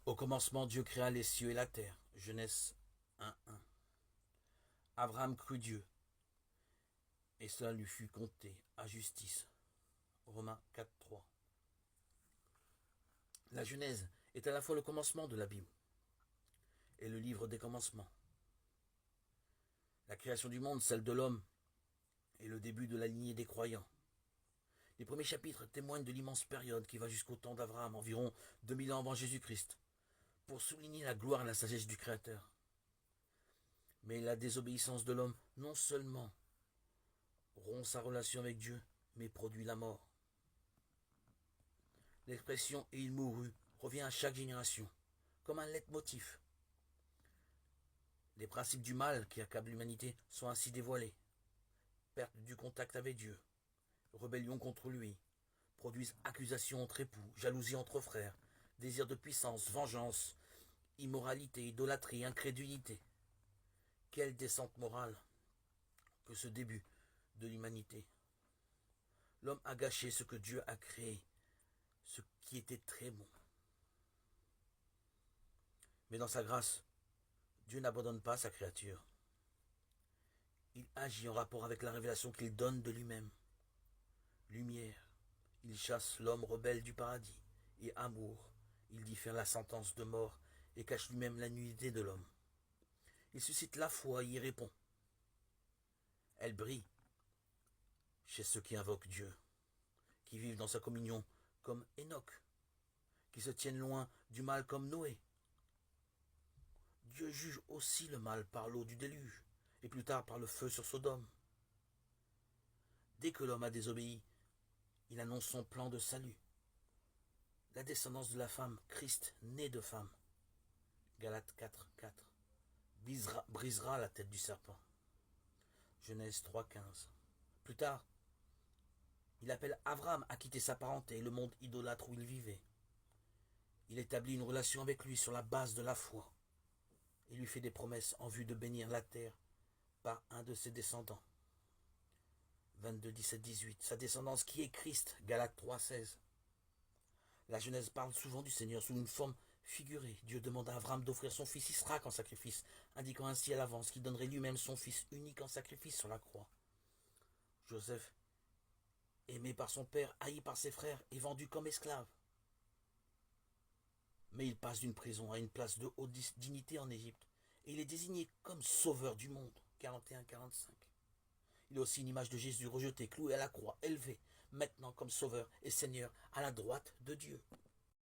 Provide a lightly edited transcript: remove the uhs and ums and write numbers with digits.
Au commencement, Dieu créa les cieux et la terre. Genèse 1:1. Abraham crut Dieu, et cela lui fut compté à justice. Romains 4:3. La Genèse est à la fois le commencement de la Bible et le livre des commencements. La création du monde, celle de l'homme, est le début de la lignée des croyants. Les premiers chapitres témoignent de l'immense période qui va jusqu'au temps d'Abraham, environ 2000 ans avant Jésus-Christ, pour souligner la gloire et la sagesse du Créateur. Mais la désobéissance de l'homme, non seulement rompt sa relation avec Dieu, mais produit la mort. L'expression « et il mourut » revient à chaque génération, comme un leitmotiv. Les principes du mal qui accablent l'humanité sont ainsi dévoilés. Perte du contact avec Dieu, rébellion contre lui, produisent accusations entre époux, jalousie entre frères, désir de puissance, vengeance, immoralité, idolâtrie, incrédulité. Quelle descente morale que ce début de l'humanité. L'homme a gâché ce que Dieu a créé, ce qui était très bon. Mais dans sa grâce, Dieu n'abandonne pas sa créature. Il agit en rapport avec la révélation qu'il donne de lui-même. Lumière, il chasse l'homme rebelle du paradis. Et amour, il diffère la sentence de mort et cache lui-même la nullité de l'homme. Il suscite la foi et y répond. Elle brille chez ceux qui invoquent Dieu, qui vivent dans sa communion comme Enoch, qui se tiennent loin du mal comme Noé. Dieu juge aussi le mal par l'eau du déluge, et plus tard par le feu sur Sodome. Dès que l'homme a désobéi, il annonce son plan de salut. La descendance de la femme, Christ, né de femme, Galates 4:4, brisera la tête du serpent. Genèse 3:15. Plus tard, il appelle Abraham à quitter sa parenté et le monde idolâtre où il vivait. Il établit une relation avec lui sur la base de la foi et lui fait des promesses en vue de bénir la terre par un de ses descendants. 22, 17, 18. Sa descendance qui est Christ, Galates 3:16. La Genèse parle souvent du Seigneur sous une forme figurée. Dieu demande à Abraham d'offrir son fils Isaac en sacrifice, indiquant ainsi à l'avance qu'il donnerait lui-même son fils unique en sacrifice sur la croix. Joseph, aimé par son père, haï par ses frères, est vendu comme esclave. Mais il passe d'une prison à une place de haute dignité en Égypte, et il est désigné comme sauveur du monde. 41-45. Il est aussi une image de Jésus rejeté, cloué à la croix, élevé, maintenant comme sauveur et Seigneur à la droite de Dieu.